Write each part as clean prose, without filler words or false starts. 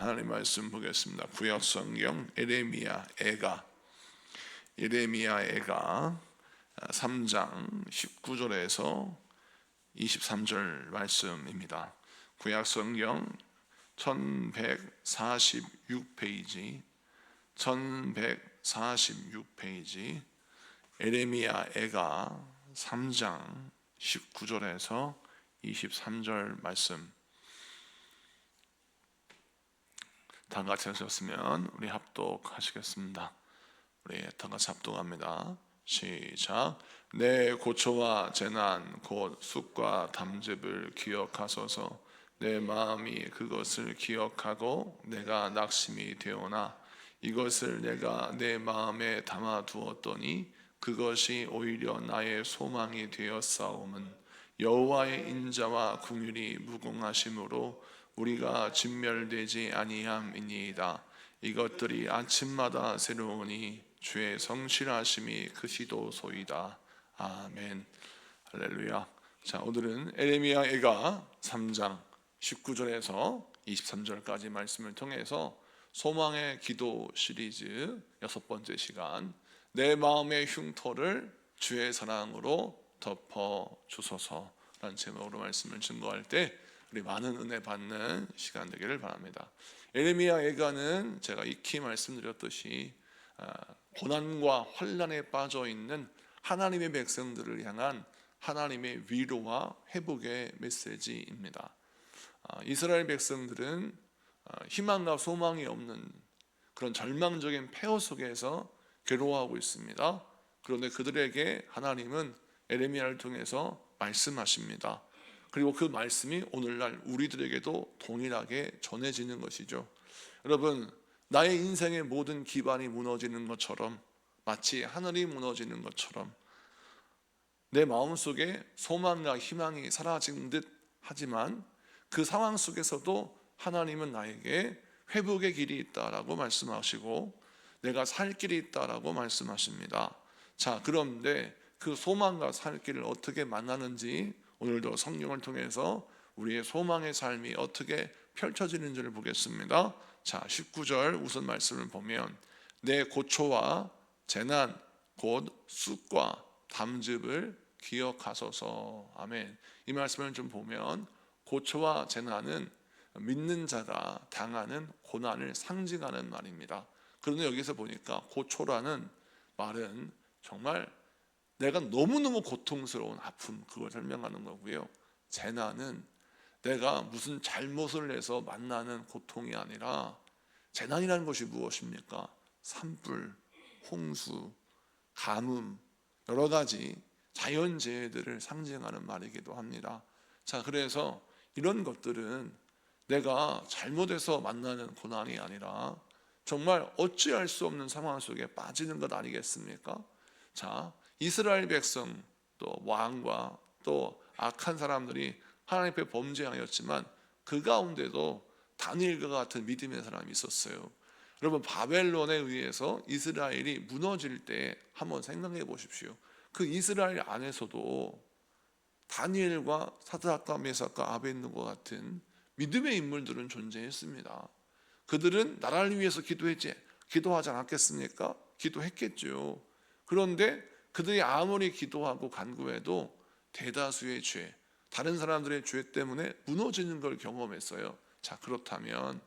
하나님 말씀 보겠습니다. 구약 성경 에레미야 애가 3장 19절에서 23절 말씀입니다. 구약 성경 1146페이지 에레미야 애가 3장 19절에서 23절 말씀, 다 같이 하셨으면 우리 합독하시겠습니다. 우리 다 같이 합독합니다. 시작. 내 고초와 재난 곧 쑥과 담즙을 기억하소서. 내 마음이 그것을 기억하고 내가 낙심이 되오나 이것을 내가 내 마음에 담아 두었더니 그것이 오히려 나의 소망이 되었사오면 여호와의 인자와 긍휼이 무궁하심으로 우리가 진멸되지 아니함이니이다. 이것들이 아침마다 새로우니 주의 성실하심이 크시도소이다. 아멘. 할렐루야. 자, 오늘은 에레미야 애가 3장 19절에서 23절까지 말씀을 통해서 소망의 기도 시리즈 6번째 시간, 내 마음의 흉터를 주의 사랑으로 덮어 주소서라는 제목으로 말씀을 증거할 때 우리 많은 은혜 받는 시간 되기를 바랍니다. 에레미야 애가는 제가 익히 말씀드렸듯이 고난과 환난에 빠져 있는 하나님의 백성들을 향한 하나님의 위로와 회복의 메시지입니다. 이스라엘 백성들은 희망과 소망이 없는 그런 절망적인 폐허 속에서 괴로워하고 있습니다. 그런데 그들에게 하나님은 에레미야를 통해서 말씀하십니다. 그리고 그 말씀이 오늘날 우리들에게도 동일하게 전해지는 것이죠. 여러분, 나의 인생의 모든 기반이 무너지는 것처럼, 마치 하늘이 무너지는 것처럼 내 마음속에 소망과 희망이 사라진 듯 하지만 그 상황 속에서도 하나님은 나에게 회복의 길이 있다라고 말씀하시고 내가 살 길이 있다라고 말씀하십니다. 자, 그런데 그 소망과 살 길을 어떻게 만나는지 오늘도 성경을 통해서 우리의 소망의 삶이 어떻게 펼쳐지는지를 보겠습니다. 자, 19절 우선 말씀을 보면 내 고초와 재난 곧 쑥과 담즙을 기억하소서. 아멘. 이 말씀을 좀 보면 고초와 재난은 믿는 자가 당하는 고난을 상징하는 말입니다. 그런데 여기서 보니까 고초라는 말은 정말 내가 너무너무 고통스러운 아픔, 그걸 설명하는 거고요. 재난은 내가 무슨 잘못을 해서 만나는 고통이 아니라, 재난이라는 것이 무엇입니까? 산불, 홍수, 가뭄, 여러 가지 자연재해들을 상징하는 말이기도 합니다. 자, 그래서 이런 것들은 내가 잘못해서 만나는 고난이 아니라 정말 어찌할 수 없는 상황 속에 빠지는 것 아니겠습니까? 자, 이스라엘 백성, 또 왕과 또 악한 사람들이 하나님 앞에 범죄하였지만 그 가운데도 다니엘과 같은 믿음의 사람이 있었어요. 여러분, 바벨론에 의해서 이스라엘이 무너질 때 한번 생각해 보십시오. 그 이스라엘 안에서도 다니엘과 사드락과 메삭과 아벳느고 같은 믿음의 인물들은 존재했습니다. 그들은 나라를 위해서 기도하지 않았겠습니까? 기도했겠죠. 그런데 그들이 아무리 기도하고 간구해도 대다수의 죄, 다른 사람들의 죄 때문에 무너지는 걸 경험했어요. 자, 그렇다면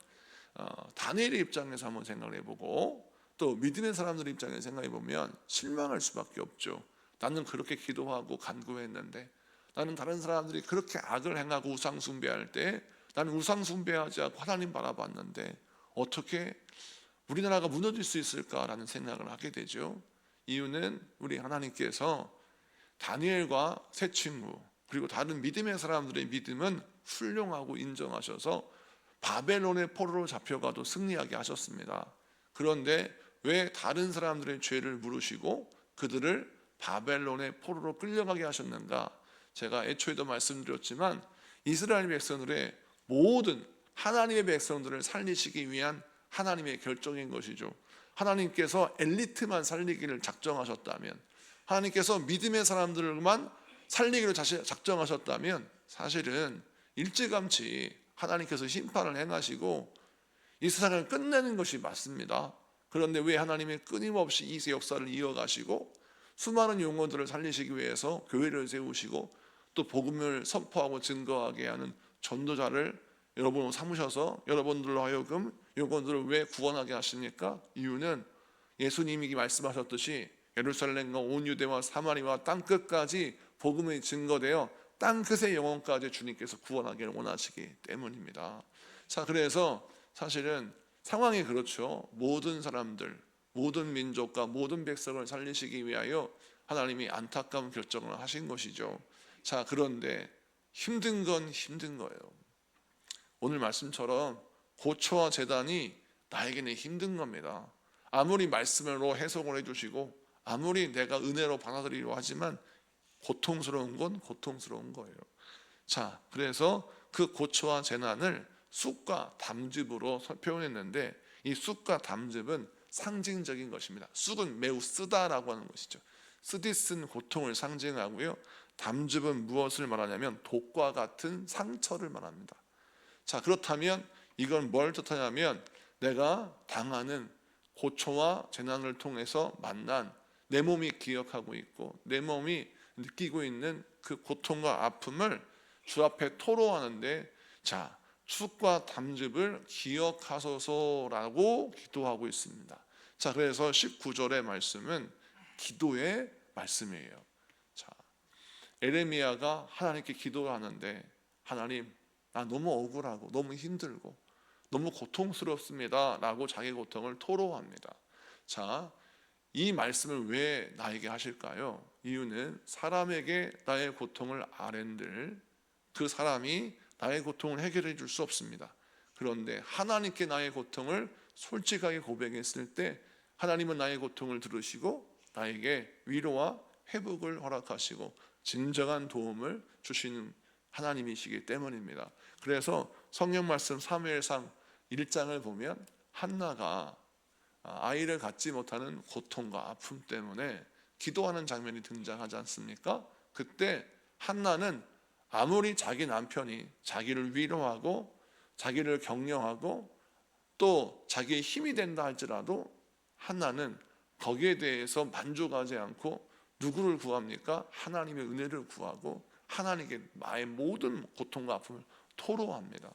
다니엘의 입장에서 한번 생각을 해보고 또 믿음의 사람들의 입장에서 생각해 보면 실망할 수밖에 없죠. 나는 그렇게 기도하고 간구했는데, 나는 다른 사람들이 그렇게 악을 행하고 우상 숭배할 때 나는 우상 숭배하지 않고 하나님 바라봤는데 어떻게 우리나라가 무너질 수 있을까라는 생각을 하게 되죠. 이유는 우리 하나님께서 다니엘과 세 친구 그리고 다른 믿음의 사람들의 믿음은 훌륭하고 인정하셔서 바벨론의 포로로 잡혀가도 승리하게 하셨습니다. 그런데 왜 다른 사람들의 죄를 물으시고 그들을 바벨론의 포로로 끌려가게 하셨는가? 제가 애초에도 말씀드렸지만 이스라엘 백성들의 모든 하나님의 백성들을 살리시기 위한 하나님의 결정인 것이죠. 하나님께서 엘리트만 살리기를 작정하셨다면, 하나님께서 믿음의 사람들만 살리기로 작정하셨다면 사실은 일찌감치 하나님께서 심판을 행하시고 이 세상을 끝내는 것이 맞습니다. 그런데 왜 하나님이 끊임없이 이 역사를 이어가시고 수많은 영혼들을 살리시기 위해서 교회를 세우시고 또 복음을 선포하고 증거하게 하는 전도자를 여러분 삼으셔서 여러분들로 하여금 영혼들을 왜 구원하게 하십니까? 이유는 예수님이 말씀하셨듯이 예루살렘과 온 유대와 사마리아와 땅끝까지 복음이 증거되어 땅끝의 영혼까지 주님께서 구원하기를 원하시기 때문입니다. 자, 그래서 사실은 상황이 그렇죠. 모든 사람들, 모든 민족과 모든 백성을 살리시기 위하여 하나님이 안타까운 결정을 하신 것이죠. 자, 그런데 힘든 건 힘든 거예요. 오늘 말씀처럼 고초와 재단이 나에게는 힘든 겁니다. 아무리 말씀으로 해석을 해주시고 아무리 내가 은혜로 받아들이려 하지만 고통스러운 건 고통스러운 거예요. 자, 그래서 그 고초와 재난을 쑥과 담즙으로 표현했는데 이 쑥과 담즙은 상징적인 것입니다. 쑥은 매우 쓰다라고 하는 것이죠. 쓰디 쓴 고통을 상징하고요. 담즙은 무엇을 말하냐면 독과 같은 상처를 말합니다. 자, 그렇다면 이건 뭘 뜻하냐면 내가 당하는 고초와 재난을 통해서 만난 내 몸이 기억하고 있고 내 몸이 느끼고 있는 그 고통과 아픔을 주 앞에 토로하는데, 자, 쑥과 담즙을 기억하소서라고 기도하고 있습니다. 자, 그래서 19절의 말씀은 기도의 말씀이에요. 자, 에레미야가 하나님께 기도를 하는데 하나님, 나 너무 억울하고 너무 힘들고 너무 고통스럽습니다 라고 자기 고통을 토로합니다. 자, 이 말씀을 왜 나에게 하실까요? 이유는 사람에게 나의 고통을 아랜들 그 사람이 나의 고통을 해결해 줄 수 없습니다. 그런데 하나님께 나의 고통을 솔직하게 고백했을 때 하나님은 나의 고통을 들으시고 나에게 위로와 회복을 허락하시고 진정한 도움을 주시는 하나님이시기 때문입니다. 그래서 성경 말씀 사무엘상 1장을 보면 한나가 아이를 갖지 못하는 고통과 아픔 때문에 기도하는 장면이 등장하지 않습니까? 그때 한나는 아무리 자기 남편이 자기를 위로하고 자기를 격려하고 또 자기의 힘이 된다 할지라도 한나는 거기에 대해서 만족하지 않고 누구를 구합니까? 하나님의 은혜를 구하고 하나님께 나의 모든 고통과 아픔을 토로합니다.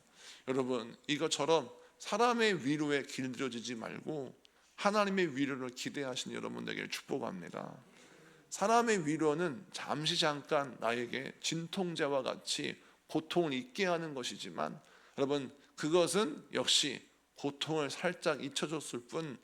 여러분, 이것처럼 사람의 위로에 길들여지지 말고 하나님의 위로를 기대하시는 여러분들에게 축복합니다. 사람의 위로는 잠시 잠깐 나에게 진통제와 같이 고통을 잊게 하는 것이지만 여러분, 그것은 역시 고통을 살짝 잊혀줬을 뿐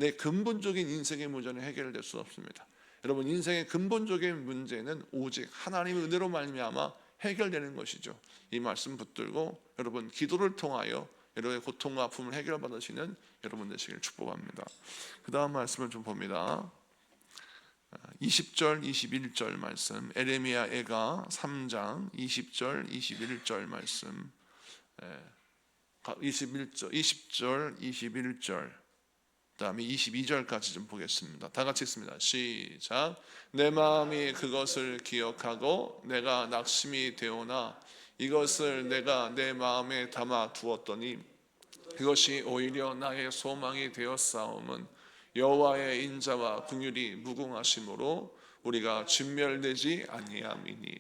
내 근본적인 인생의 문제는 해결될 수 없습니다. 여러분, 인생의 근본적인 문제는 오직 하나님의 은혜로 말미암아 해결되는 것이죠. 이 말씀 붙들고 여러분 기도를 통하여 여러분의 고통과 아픔을 해결받으시는 여러분 되시길 축복합니다. 그 다음 말씀을 좀 봅니다. 20절 21절 말씀, 에레미야 애가 3장 20절 21절 말씀, 20절 21절 그 다음에 22절까지 좀 보겠습니다. 다 같이 읽습니다. 시작. 내 마음이 그것을 기억하고 내가 낙심이 되오나 이것을 내가 내 마음에 담아 두었더니 그것이 오히려 나의 소망이 되었사옴은 여호와의 인자와 긍휼이 무궁하심으로 우리가 진멸되지 아니함이니.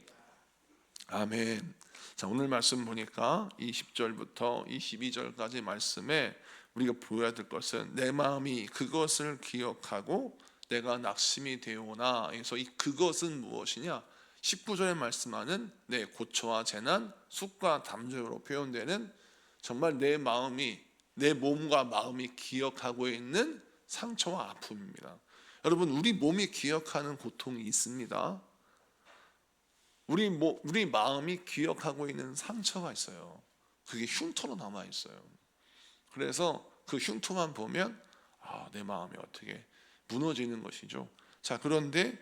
아멘. 자, 오늘 말씀 보니까 20절부터 22절까지 말씀에 우리가 보여야 될 것은 내 마음이 그것을 기억하고 내가 낙심이 되오나. 그래서 이 그것은 무엇이냐? 19절에 말씀하는 내 고초와 재난, 쑥과 담즙으로 표현되는 정말 내 마음이, 내 몸과 마음이 기억하고 있는 상처와 아픔입니다. 여러분, 우리 몸이 기억하는 고통이 있습니다. 우리 마음이 기억하고 있는 상처가 있어요. 그게 흉터로 남아 있어요. 그래서 그 흉터만 보면 내 마음이 어떻게 무너지는 것이죠. 자, 그런데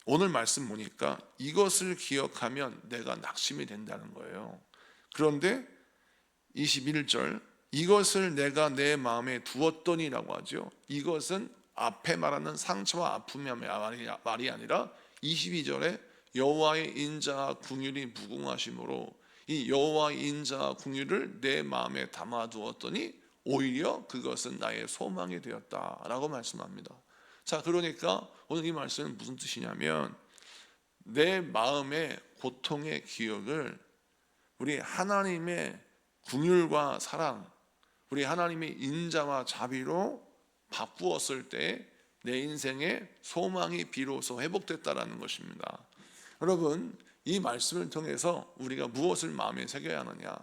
오늘 말씀 보니까 이것을 기억하면 내가 낙심이 된다는 거예요. 그런데 21절, 이것을 내가 내 마음에 두었더니라고 하죠. 이것은 앞에 말하는 상처와 아픔이 말이 아니라 22절에 여호와의 인자와 긍휼이 무궁하심으로 이 여호와의 인자와 긍휼을 내 마음에 담아두었더니 오히려 그것은 나의 소망이 되었다라고 말씀합니다. 자, 그러니까 오늘 이 말씀은 무슨 뜻이냐면, 내 마음의 고통의 기억을 우리 하나님의 긍휼과 사랑, 우리 하나님의 인자와 자비로 바꾸었을 때 내 인생의 소망이 비로소 회복됐다라는 것입니다. 여러분, 이 말씀을 통해서 우리가 무엇을 마음에 새겨야 하느냐?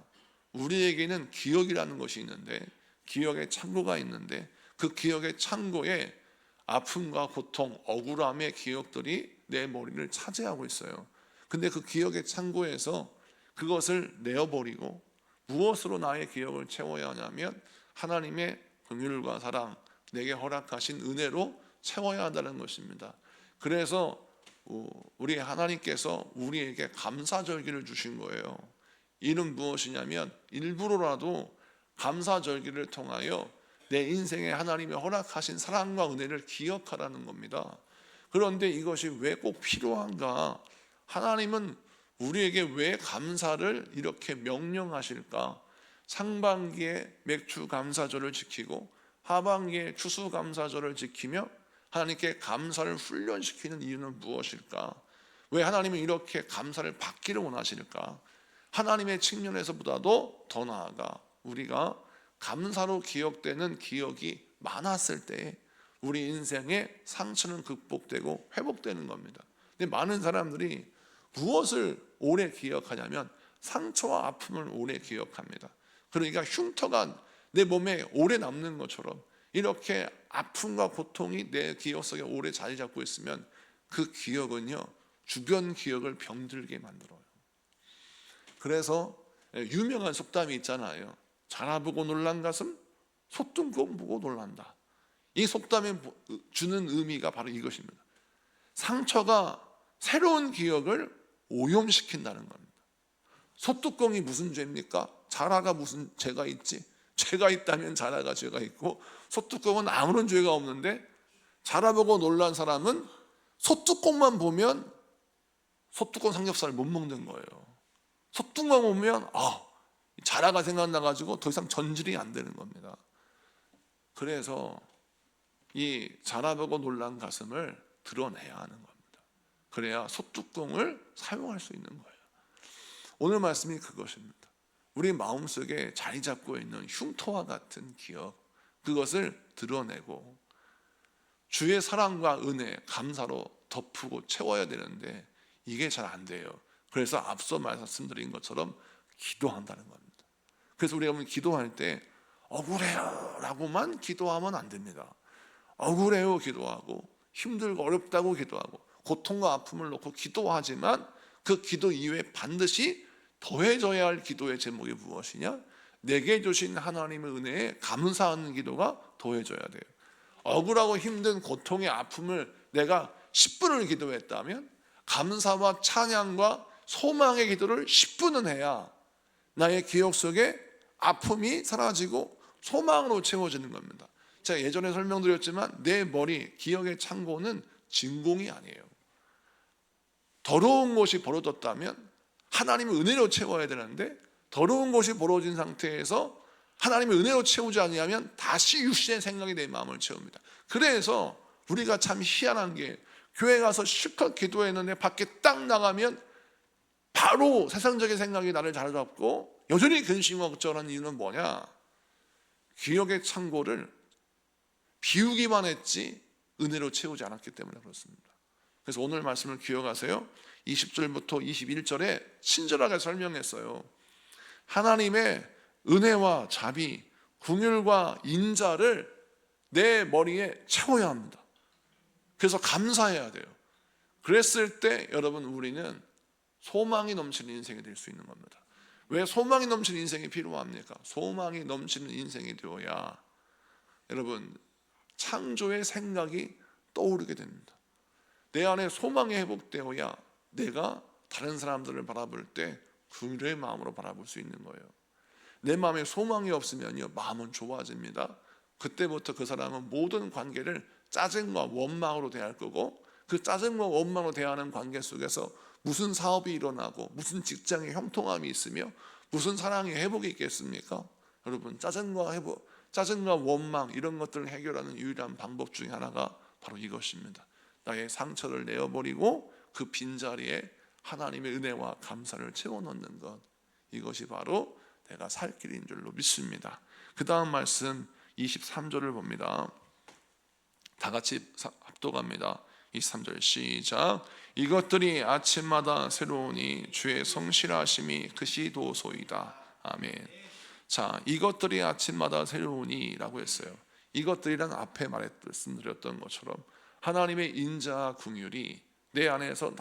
우리에게는 기억이라는 것이 있는데, 기억의 창고가 있는데, 그 기억의 창고에 아픔과 고통, 억울함의 기억들이 내 머리를 차지하고 있어요. 근데 그 기억의 창고에서 그것을 내어버리고 무엇으로 나의 기억을 채워야 하냐면, 하나님의 긍휼과 사랑, 내게 허락하신 은혜로 채워야 한다는 것입니다. 그래서 우리 하나님께서 우리에게 감사절기를 주신 거예요. 이는 무엇이냐면, 일부러라도 감사절기를 통하여 내 인생에 하나님의 허락하신 사랑과 은혜를 기억하라는 겁니다. 그런데 이것이 왜 꼭 필요한가? 하나님은 우리에게 왜 감사를 이렇게 명령하실까? 상반기에 맥주 감사절을 지키고 하반기에 추수 감사절을 지키며 하나님께 감사를 훈련시키는 이유는 무엇일까? 왜 하나님은 이렇게 감사를 받기를 원하실까? 하나님의 측면에서보다도 더 나아가 우리가 감사로 기억되는 기억이 많았을 때 우리 인생의 상처는 극복되고 회복되는 겁니다. 근데 많은 사람들이 무엇을 오래 기억하냐면 상처와 아픔을 오래 기억합니다. 그러니까 흉터가 내 몸에 오래 남는 것처럼 이렇게 아픔과 고통이 내 기억 속에 오래 자리 잡고 있으면 그 기억은요, 주변 기억을 병들게 만들어요. 그래서 유명한 속담이 있잖아요. 자라보고 놀란 가슴, 소뚜껑 보고 놀란다. 이 속담이 주는 의미가 바로 이것입니다. 상처가 새로운 기억을 오염시킨다는 겁니다. 소뚜껑이 무슨 죄입니까? 자라가 무슨 죄가 있지? 죄가 있다면 자라가 죄가 있고, 소뚜껑은 아무런 죄가 없는데 자라보고 놀란 사람은 소뚜껑만 보면 소뚜껑 삼겹살을 못 먹는 거예요. 소뚜껑만 보면 자라가 생각나가지고 더 이상 전질이 안 되는 겁니다. 그래서 이 자라보고 놀란 가슴을 드러내야 하는 겁니다. 그래야 소뚜껑을 사용할 수 있는 거예요. 오늘 말씀이 그것입니다. 우리 마음속에 자리 잡고 있는 흉터와 같은 기억, 그것을 드러내고 주의 사랑과 은혜, 감사로 덮고 채워야 되는데 이게 잘 안 돼요. 그래서 앞서 말씀드린 것처럼 기도한다는 겁니다. 그래서 우리가 기도할 때 억울해요 라고만 기도하면 안 됩니다. 억울해요 기도하고, 힘들고 어렵다고 기도하고, 고통과 아픔을 놓고 기도하지만 그 기도 이후에 반드시 더해져야 할 기도의 제목이 무엇이냐? 내게 주신 하나님의 은혜에 감사하는 기도가 더해져야 돼요. 억울하고 힘든 고통의 아픔을 내가 10분을 기도했다면 감사와 찬양과 소망의 기도를 10분은 해야 나의 기억 속에 아픔이 사라지고 소망으로 채워지는 겁니다. 제가 예전에 설명드렸지만 내 머리, 기억의 창고는 진공이 아니에요. 더러운 것이 벌어졌다면 하나님의 은혜로 채워야 되는데, 더러운 것이 벌어진 상태에서 하나님의 은혜로 채우지 않으면 다시 육신의 생각이 내 마음을 채웁니다. 그래서 우리가 참 희한한 게, 교회 가서 실컷 기도했는데 밖에 딱 나가면 바로 세상적인 생각이 나를 자리잡고 여전히 근심과 걱정하는 이유는 뭐냐? 기억의 창고를 비우기만 했지 은혜로 채우지 않았기 때문에 그렇습니다. 그래서 오늘 말씀을 기억하세요. 20절부터 21절에 친절하게 설명했어요. 하나님의 은혜와 자비, 긍휼과 인자를 내 머리에 채워야 합니다. 그래서 감사해야 돼요. 그랬을 때 여러분, 우리는 소망이 넘치는 인생이 될 수 있는 겁니다. 왜 소망이 넘치는 인생이 필요합니까? 소망이 넘치는 인생이 되어야 여러분, 창조의 생각이 떠오르게 됩니다. 내 안에 소망이 회복되어야 내가 다른 사람들을 바라볼 때 긍휼의 마음으로 바라볼 수 있는 거예요. 내 마음에 소망이 없으면요, 마음은 좁아집니다. 그때부터 그 사람은 모든 관계를 짜증과 원망으로 대할 거고, 그 짜증과 원망으로 대하는 관계 속에서 무슨 사업이 일어나고 무슨 직장에 형통함이 있으며 무슨 사랑의 회복이 있겠습니까? 여러분, 짜증과 원망 이런 것들을 해결하는 유일한 방법 중에 하나가 바로 이것입니다. 나의 상처를 내어버리고 그 빈자리에 하나님의 은혜와 감사를 채워넣는 것, 이것이 바로 내가 살 길인 줄로 믿습니다. 그 다음 말씀 23절을 봅니다. 다 같이 합독합니다. 23절 시작. 이것들이 아침마다 새로우니 주의 성실하심이 그시도소이다. 아멘. 자, 이것들이 아침마다 새로우니 라고 했어요. 이것들이란 앞에 말씀드렸던 것처럼 하나님의 인자와 긍휼이 내 안에서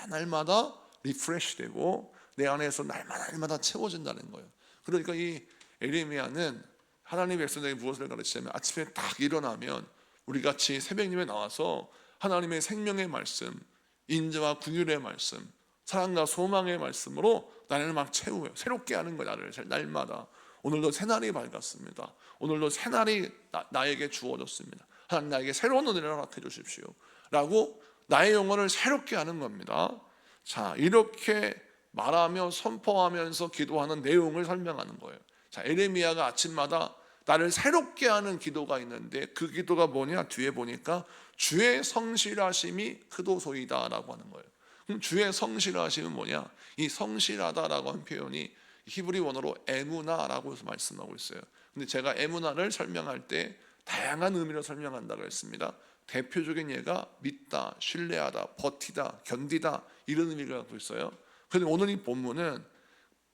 날마다 리프레시되고 내 안에서 날마다 채워진다는 거예요. 그러니까 이 에레미야는 하나님의 백성에게 무엇을 가르치냐면 아침에 딱 일어나면 우리 같이 새벽녘에 나와서 하나님의 생명의 말씀, 인자와 긍휼의 말씀, 사랑과 소망의 말씀으로 나를 막 채워요. 새롭게 하는 거예요. 나를 날마다. 오늘도 새날이 밝았습니다. 오늘도 새날이 나에게 주어졌습니다. 하나님 나에게 새로운 은혜를 허락해 주십시오 라고 나의 영혼을 새롭게 하는 겁니다. 자, 이렇게 말하며 선포하면서 기도하는 내용을 설명하는 거예요. 자, 에레미야가 아침마다 나를 새롭게 하는 기도가 있는데 그 기도가 뭐냐? 뒤에 보니까 주의 성실하심이 크도소이다 라고 하는 거예요. 그럼 주의 성실하심은 뭐냐? 이 성실하다라고 한 표현이 히브리 원어로 에무나라고 해서 말씀하고 있어요. 근데 제가 에무나를 설명할 때 다양한 의미로 설명한다고 했습니다. 대표적인 예가 믿다, 신뢰하다, 버티다, 견디다 이런 의미를 갖고 있어요. 그런데 오늘 이 본문은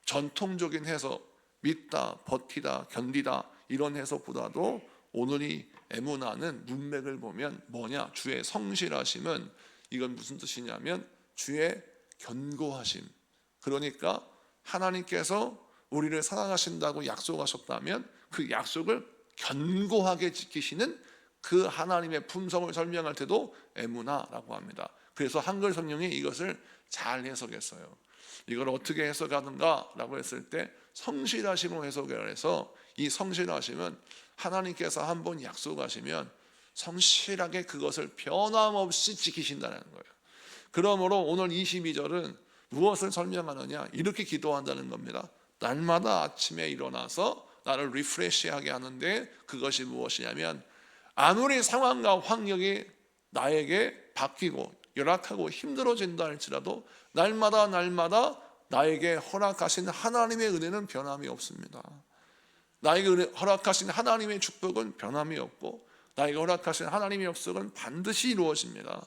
전통적인 해석, 믿다, 버티다, 견디다 이런 해석보다도 오늘 이 에무나는 문맥을 보면 뭐냐? 주의 성실하심은 이건 무슨 뜻이냐면 주의 견고하심. 그러니까 하나님께서 우리를 사랑하신다고 약속하셨다면 그 약속을 견고하게 지키시는 그 하나님의 품성을 설명할 때도 에무나라고 합니다. 그래서 한글 성경이 이것을 잘 해석했어요. 이걸 어떻게 해석하는가 라고 했을 때 성실하심으로 해석을 해서 이 성실하심은 하나님께서 한번 약속하시면 성실하게 그것을 변함없이 지키신다는 거예요. 그러므로 오늘 22절은 무엇을 설명하느냐? 이렇게 기도한다는 겁니다. 날마다 아침에 일어나서 나를 리프레시하게 하는데 그것이 무엇이냐면 아무리 상황과 환경이 나에게 바뀌고 열악하고 힘들어진다 할지라도 날마다 나에게 허락하신 하나님의 은혜는 변함이 없습니다. 나에게 허락하신 하나님의 축복은 변함이 없고 나에게 허락하신 하나님의 약속은 반드시 이루어집니다.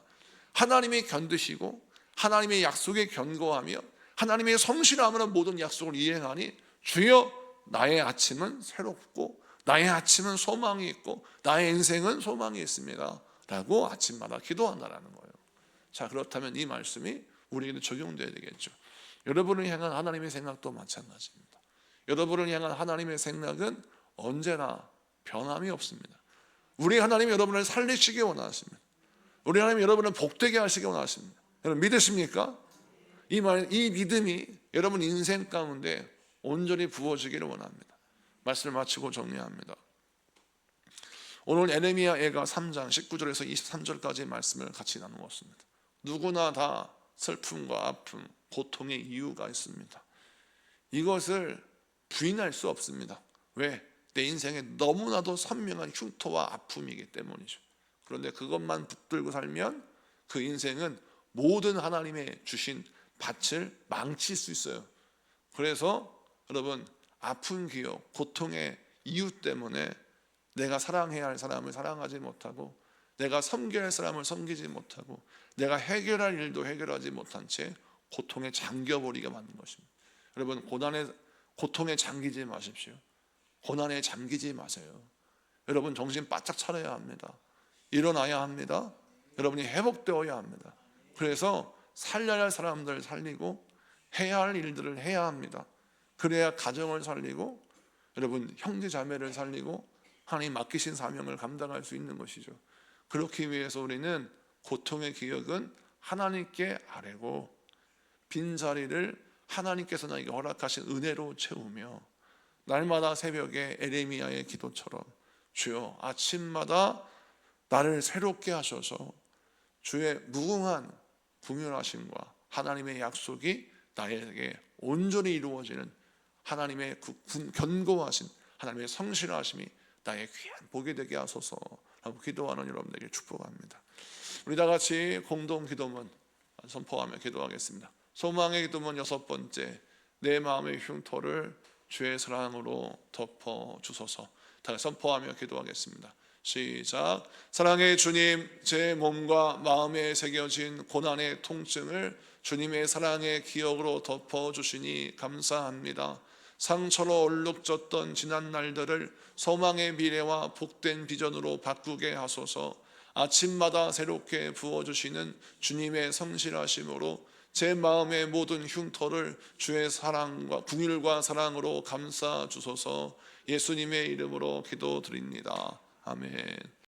하나님이 견디시고 하나님의 약속에 견고하며 하나님의 성실함으로 모든 약속을 이행하니 주여 나의 아침은 새롭고 나의 아침은 소망이 있고 나의 인생은 소망이 있습니다 라고 아침마다 기도한다는 거예요. 자, 그렇다면 이 말씀이 우리에게도 적용돼야 되겠죠. 여러분을 향한 하나님의 생각도 마찬가지입니다. 여러분을 향한 하나님의 생각은 언제나 변함이 없습니다. 우리 하나님이 여러분을 살리시기 원하십니다. 우리 하나님이 여러분을 복되게 하시기 원하십니다. 여러분 믿으십니까? 이 믿음이 여러분 인생 가운데 온전히 부어지기를 원합니다. 말씀을 마치고 정리합니다. 오늘 에레미야가 3장 19절에서 23절까지의 말씀을 같이 나누었습니다. 누구나 다 슬픔과 아픔, 고통의 이유가 있습니다. 이것을 부인할 수 없습니다. 왜? 내 인생에 너무나도 선명한 흉터와 아픔이기 때문이죠. 그런데 그것만 붙들고 살면 그 인생은 모든 하나님의 주신 밭을 망칠 수 있어요. 그래서 여러분 아픈 기억, 고통의 이유 때문에 내가 사랑해야 할 사람을 사랑하지 못하고 내가 섬겨야 할 사람을 섬기지 못하고 내가 해결할 일도 해결하지 못한 채 고통에 잠겨버리게 만든 것입니다. 여러분 고통에 잠기지 마십시오. 고난에 잠기지 마세요. 여러분 정신 바짝 차려야 합니다. 일어나야 합니다. 여러분이 회복되어야 합니다. 그래서 살려야 할 사람들을 살리고 해야 할 일들을 해야 합니다. 그래야 가정을 살리고 여러분 형제 자매를 살리고 하나님 맡기신 사명을 감당할 수 있는 것이죠. 그렇기 위해서 우리는 고통의 기억은 하나님께 아뢰고 빈자리를 하나님께서 나에게 허락하신 은혜로 채우며 날마다 새벽에 에레미야의 기도처럼 주여 아침마다 나를 새롭게 하셔서 주의 무궁한 긍휼하심과 하나님의 약속이 나에게 온전히 이루어지는 하나님의 견고하신 하나님의 성실하심이 나의 귀한 복이 되게 하소서라고 기도하는 여러분에게 축복합니다. 우리 다 같이 공동 기도문 선포하며 기도하겠습니다. 소망의 기도문 6번째, 내 마음의 흉터를 주의 사랑으로 덮어 주소서. 다 선포하며 기도하겠습니다. 시작. 사랑의 주님, 제 몸과 마음에 새겨진 고난의 통증을 주님의 사랑의 기억으로 덮어주시니 감사합니다. 상처로 얼룩졌던 지난 날들을 소망의 미래와 복된 비전으로 바꾸게 하소서. 아침마다 새롭게 부어주시는 주님의 성실하심으로 제 마음의 모든 흉터를 주의 사랑과 긍휼과 사랑으로 감싸 주소서. 예수님의 이름으로 기도드립니다. 아멘.